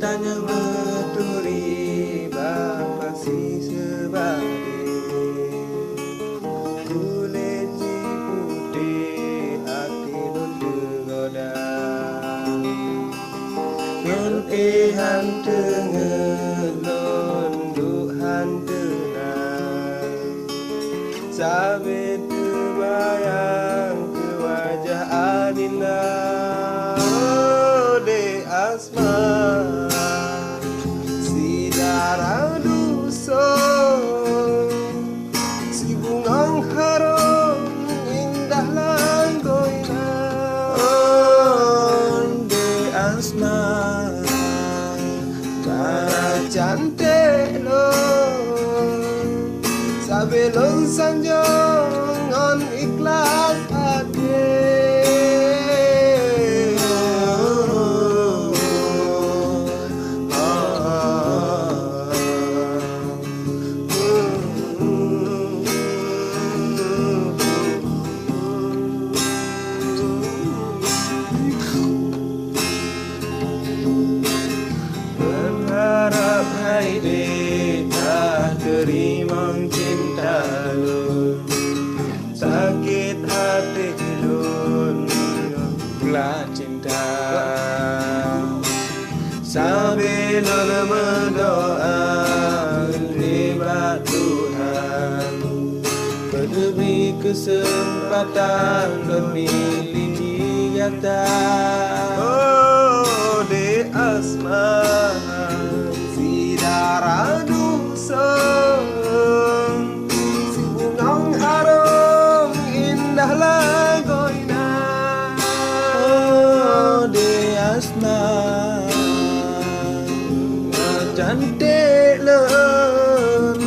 tanya meturi bapa si sebade kulit si putih hati nun tergoda ngun tengen lon duhan tenang sabit terbayang ke wajah Adinda de asma si darah dusun si bungang harum indah langgoina de asma darah cantik lo sabelon sanjung on ikhlas hati. Berharap hai tak terima cinta lu sakit hati lu belah cinta sambil berdoa libat Tuhan beri kesempatan memilih nyata. Oh de asma si darah dusun si bungang harum indah lagoina. Oh de asma cantik lem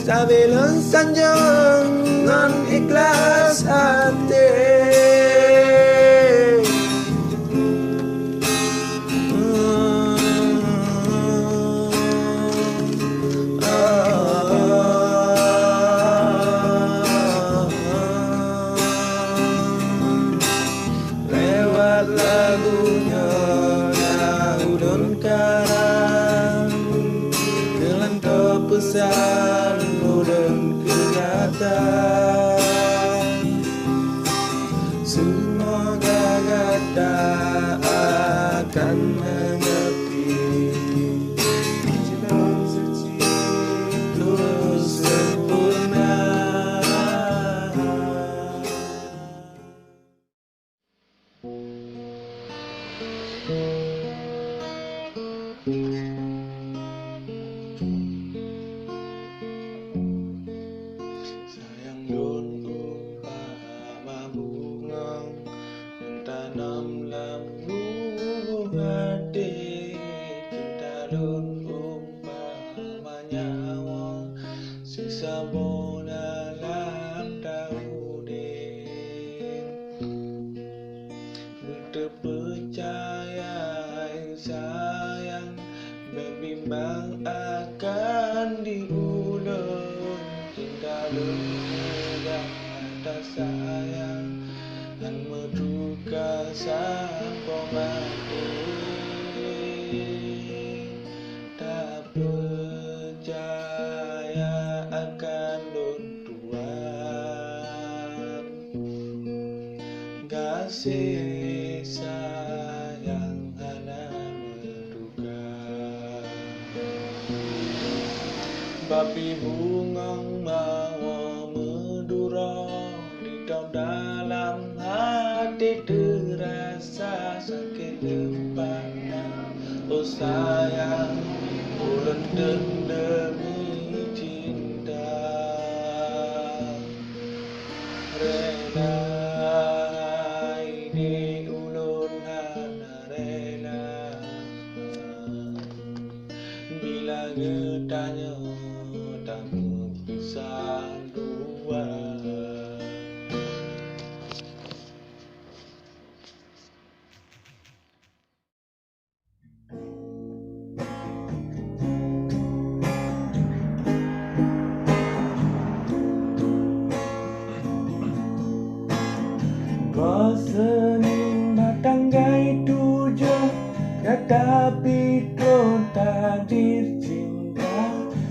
sabelon sanjung ngan ikhlas hati. Lagunya Daudun Karang dengan pesan dan kenyataan semoga kata akan mengerti jalan suci terus sempurna. Sayang don umpama bunga yang tanam lambung hati, cinta don umpama nyawa sisa dalam daudin terpercaya sayang berbimbang akan diulur cinta mudah tak sayang dan menduga sambung hati tak percaya akan don Tuhan kasih sayang hana menduga babi bungang mawa medura di dalam hati terasa sakit lempana. Oh sayang ulun demi cinta rela ini ulun hana rela bila getanya tak bisa dua. Senin batang gai tujuh Tapi takdir cinta,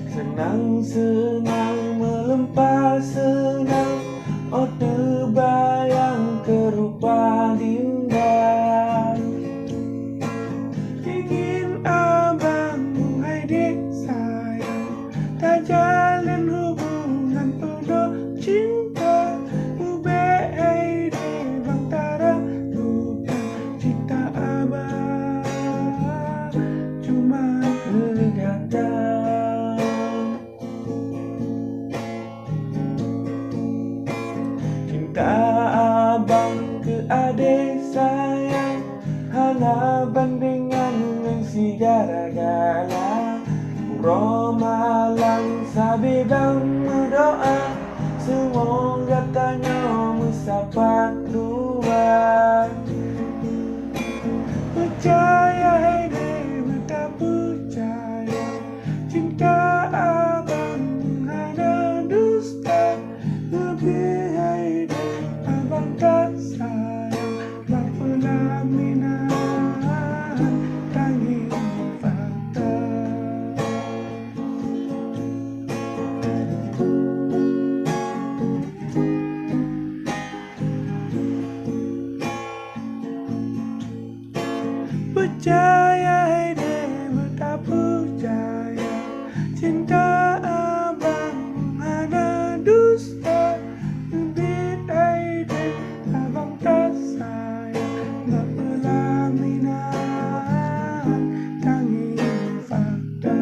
senang-senang melempar senang. Oh terbayang kerupa indah. Ingin abang hai dek sayang, tak jalin hubungan penuh cinta. Ube hai dek bang tara bukan cinta abang, cuma tergadang. Cinta abang ke adik sayang hana bandingan dengan si gara-gara. Romalang sabi bang berdoa, semoga tanya musapat luar. Percaya hai dek, tak percaya cinta abang hana dusta. Lebih hai dek, abang tak sayang berpelaminan tangis fakta. Percaya hai dek, tak percaya cinta abang hana dusta. Lebih hai dek, abang tak sayang berpelaminan tangis fakta.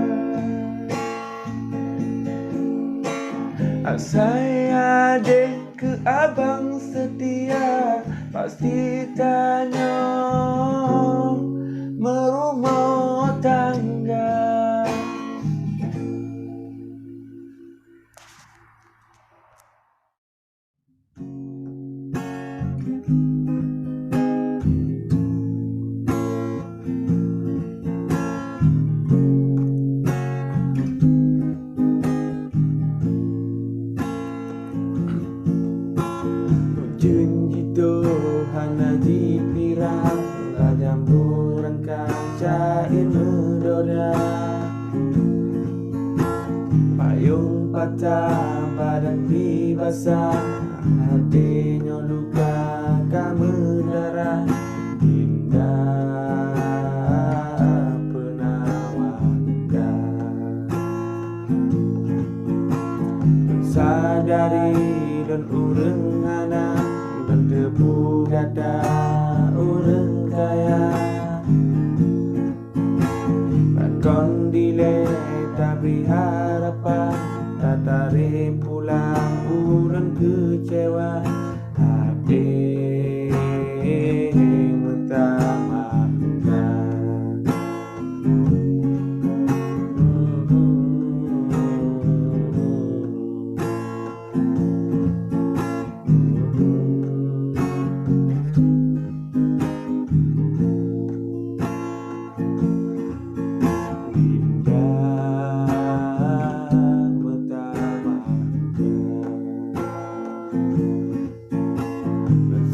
Saya dek ke abang setia, pasti tanya merumah tangga. Janji Tuhan haji pirang, rajam burangkan cair medoda. Payung patah, badan basah, hatinya luka kamu darah. Indah penawangka, sadari dan urang anak, dan debu dada urang kaya. Bakon dile tak beri harapan, tak tarik pulang urang kecewa. Hati mentamakan.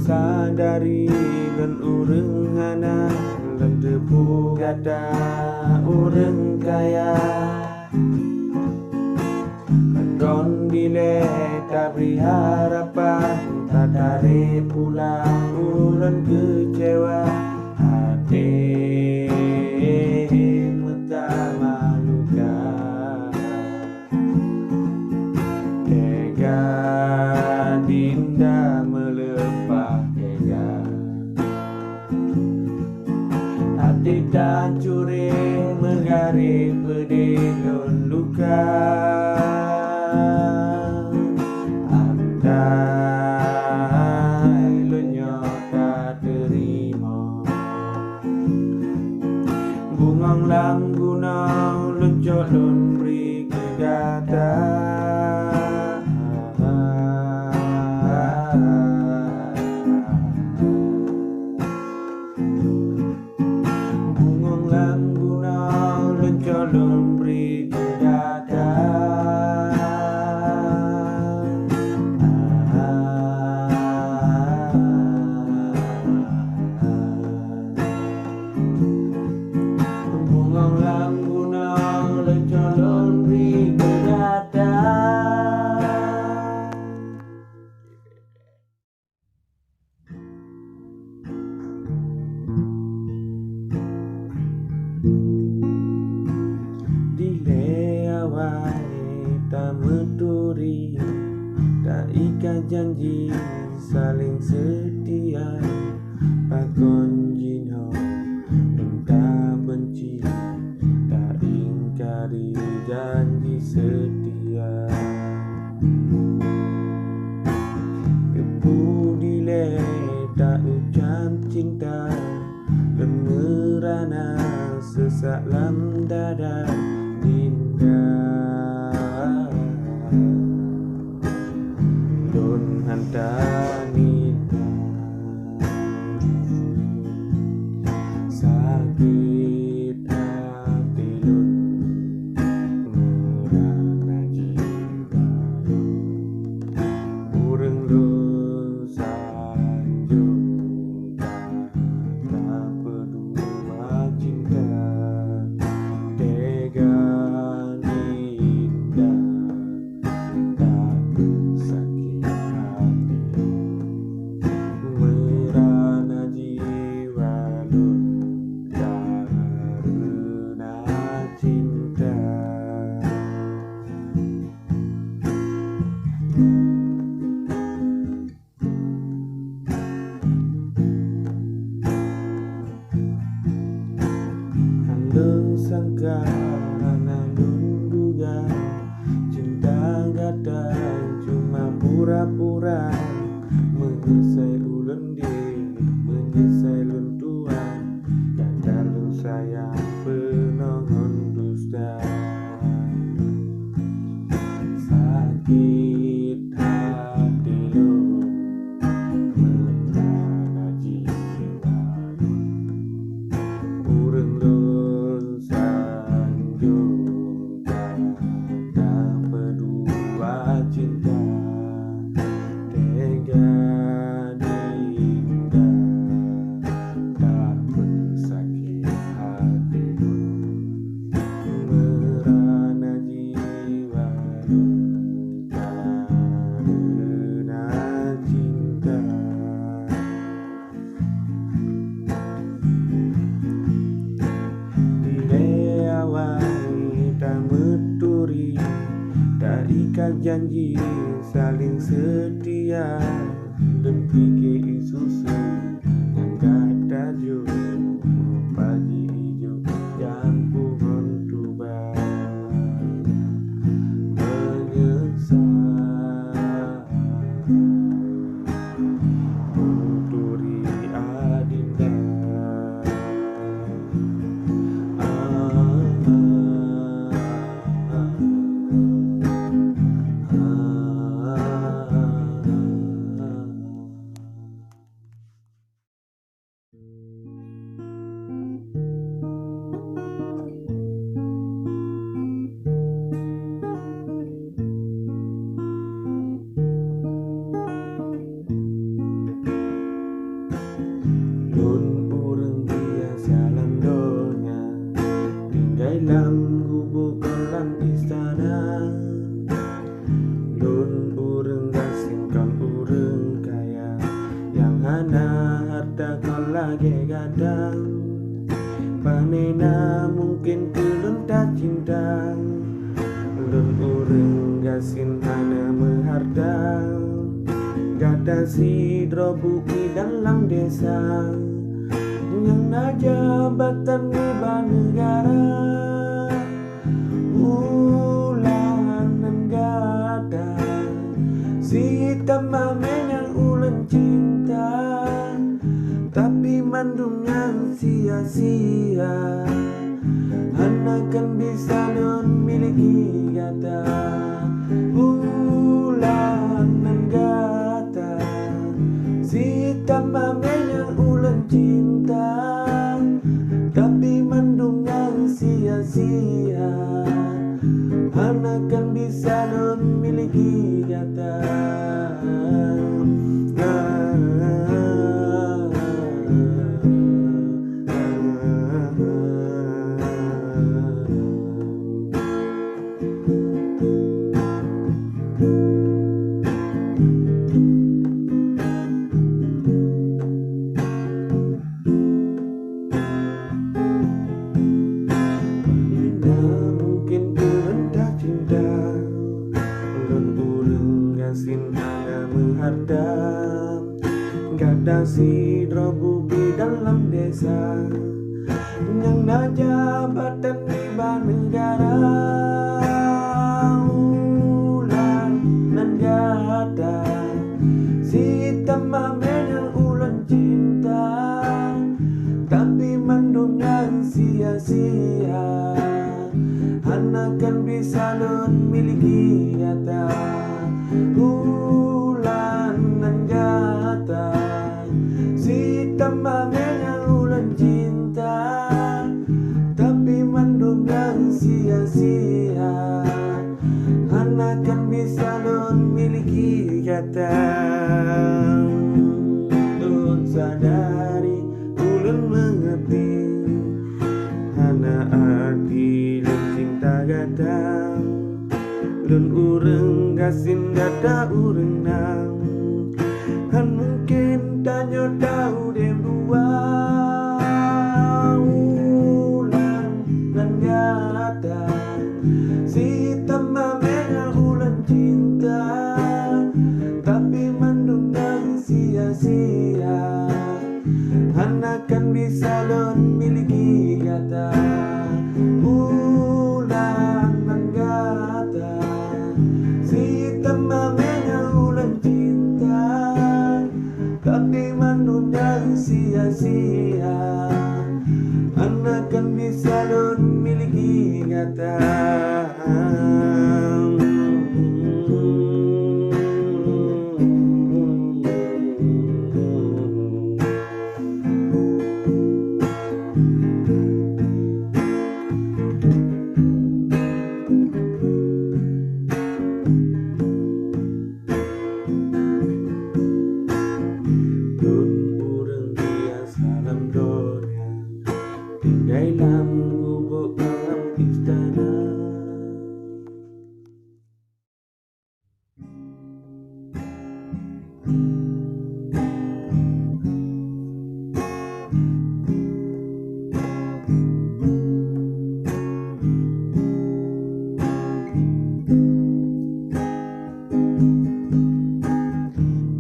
Sadari dan urang anak, dan debu gada urang kaya. Bakon dile tak beri harapan, tak tarik pulang urang kecewa. Hati mentama luka, tega dinda melepah tega. Hati dan curi mengarit pedih dan luka. Andai lenyap tak terima, bungang lam gunau lencok lun beri kegata. Bungang lam gunau lencok lun beri kegata. ikat janji saling setia, pakon jinho dan tak benci, tak ingkari janji setia. Kepudile tak ucap cinta, lemerana sesak lam dada indah. Don hantanita sakit hati lun merana jiwa ureng lun sanjung tak berdua cinta tega indah tak sakit hati merana jiwa lun karena cinta. Andeng sangka andeng duga, cinta gada cuma pura-pura, menyesai ulun diri, menyesai lun tua, gada lun sayang penongon dusta. Sakit hati lun merana jiwa lun ureng lun sanjung tak berdua cinta tega indah tak bersakit hati merana jiwa karena cinta. Dile awai tak meturi, tak ikat janji saling setia, dan pikir isusu yang gada jo pagi hijau jampungan tuba menyesal menturi adinda. Lun ureng biasa landonya tinggai lam gubuk kolam istana. Lun ureng gasingkan ureng kaya yang hana harta kau lagi gadang, panena mungkin kelun tak cinta. Lun ureng gasin hana mehardang, gada si drobuki dalam desa yang najabatan iba negara. Ulanan gada si tamamen yang ulen cinta, tapi mandum yang sia-sia anakan bisa non miliki gada. Ulanan gada si tamamen yang ulen cinta, tapi mandum yang sia-sia anakan bisa non miliki gada. Mungkin terendah cinta, lun ureng gasin ada sidrobu di dalam desa yang najabatan di negara ulan nan gada si tamamenya ulan cinta tapi mandungnya sia-sia anakan bisa lun miliki kata ulan nan gata si tamamenya ulan cinta tapi mandungnya sia-sia anakan bisa lun miliki kata lun sadari ulun mengerti hana arti lun cinta gadang lun ureng gasin dada ureng nang han mungkin tanyo tahu dem dua ulan nan gada si tamamenya ulan cinta tapi mandungnya sia-sia anakan bisa lon miliki kata ulan nan gada si tamamenya ulan cinta tapi mandungnya sia-sia anakan bisa lon miliki kata tinggal dalam gubuk dalam istana.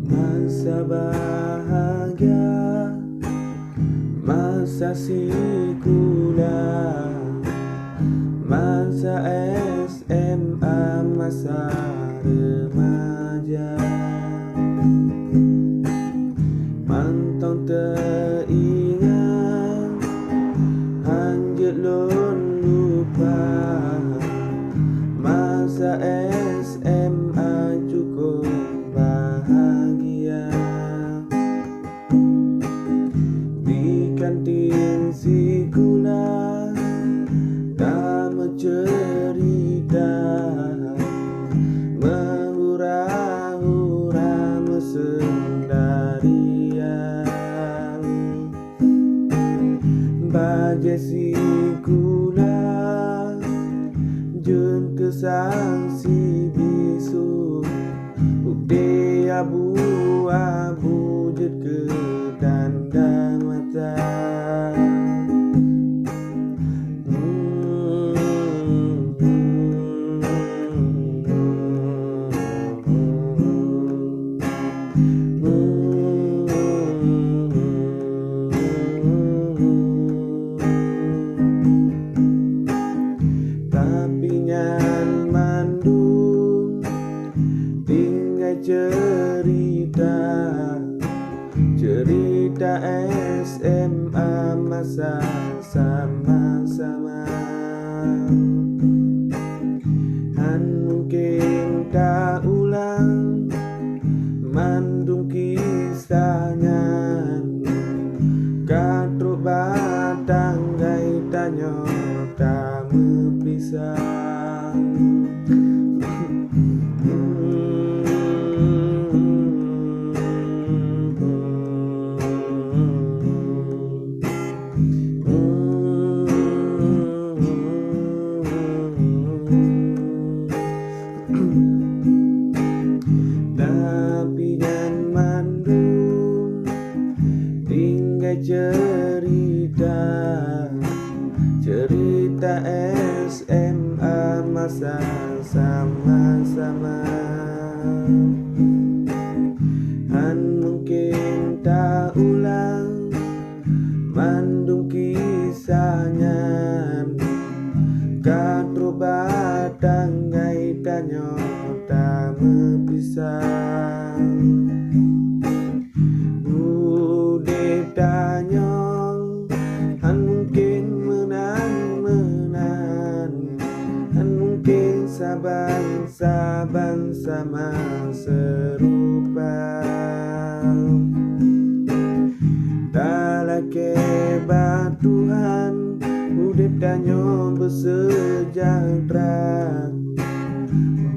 Masa bahagia, masa sekolah, masa SMA, masa remaja, mantau teringat, hanjut lun lupa, masa SMA cukup bahagia. Di kantin sekolah tak mencerita, menghura-hura mesendarian. Baje sekolah jun kesang si bisu ukde abu-abu jet ke tanda mata. Tapi nyan mandung tinggal cerita SMA masa sama-sama. Han mungkin tak ulang mandung kisahnya, katruk batang gai tanyo tak berpisah. Tapi jangan mandung tinggal cerita SMA masa sama-sama. Han mungkin tak bangsa-bangsa serupa dalake batuhan udip danyo bersejahtera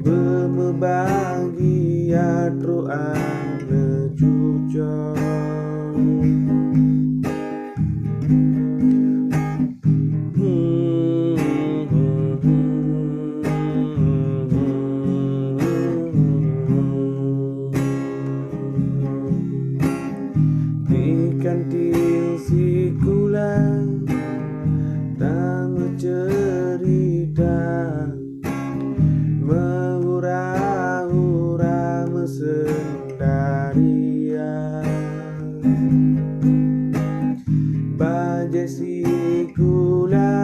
berbahagia troan lejujon kanting sikula tamu cerita mengura-ura mesendaria baje sikula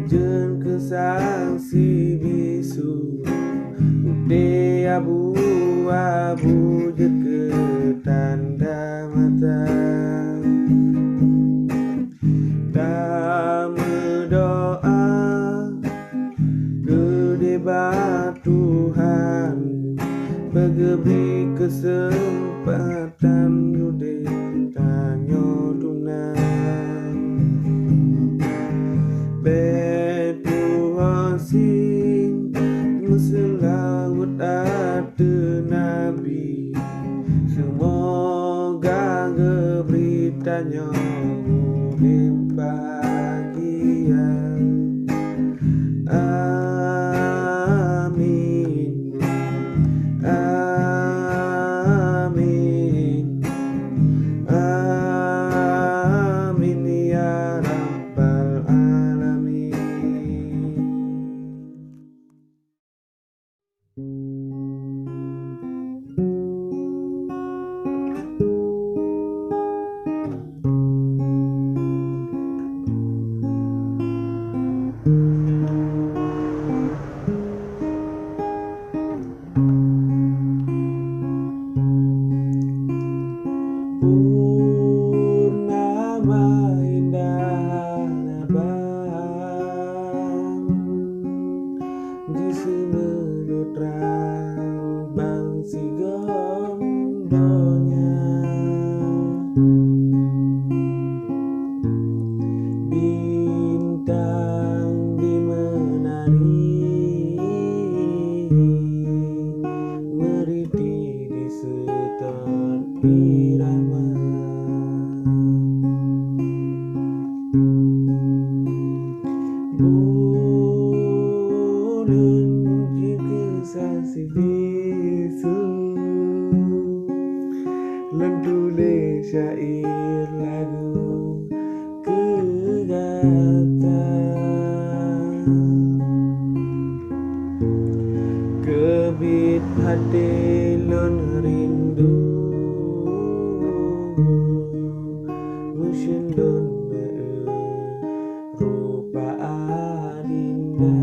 jen kesang si bisu de abu-abu je ketanda mata tak berdoa kedebat Tuhan bagi kesempatan yude tanyo tunang betu hasing meselawat ate nabi semoga beritanya bahagia amin amin amin ya rabbal alamin. Purnama indah nabang di semedo terang bang si gondonya bintang di menari meriti di setor irama bulan juga sasi bisu lentule syair lagu kegata kebit hati lon rindu musyendon rupa adinda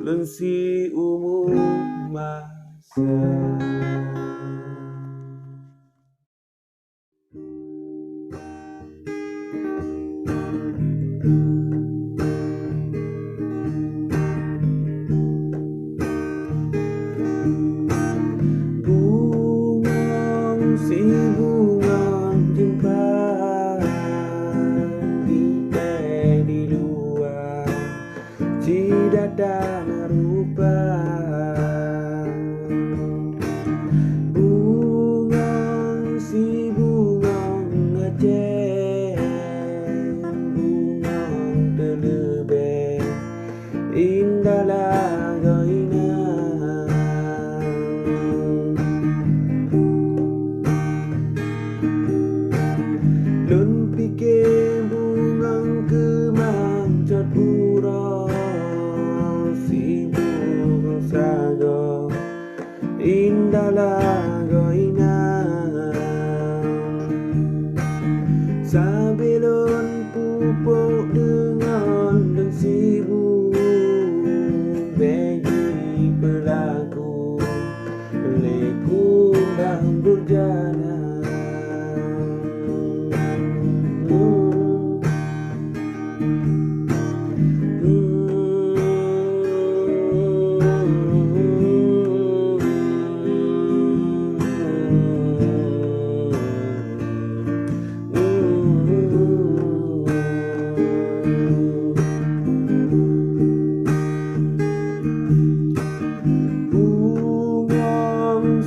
lensi umum masa. Bungong si bungong jumpa kita di luar, tidak ada merupa. Bungong si bungong ngecek, bungong terlebih indahlah goina. Lun pikir bungong kemang cat pura, si bungong sago indahlah goina. Sebelum pupuk dengan si bungong bagi pelaku lekundang berjana.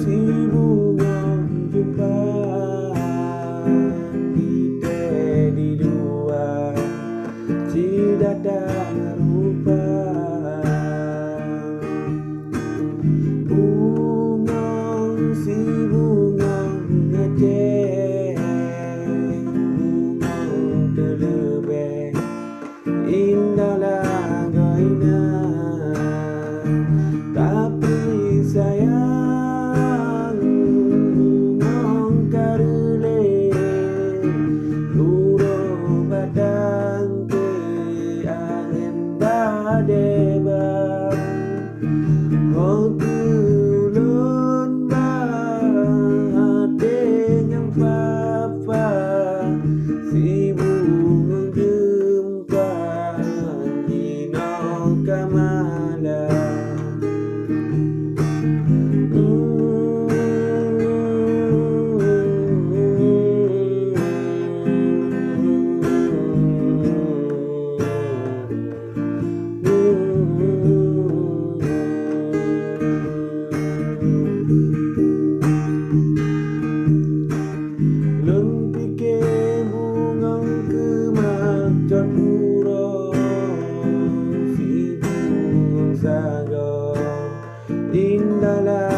Si bungong jumpa kita di luar, tidak ada rupa. Bungong si bungong ngecek, bungong terlebih indahlah goina. Tapi sayang bungong karele luro badang ke angin badai bang. Oh tulun bahate yang papa, si bungong jumpa di no kamala. Lun pikir bungong kemang cat pura, si bungong sago indahlah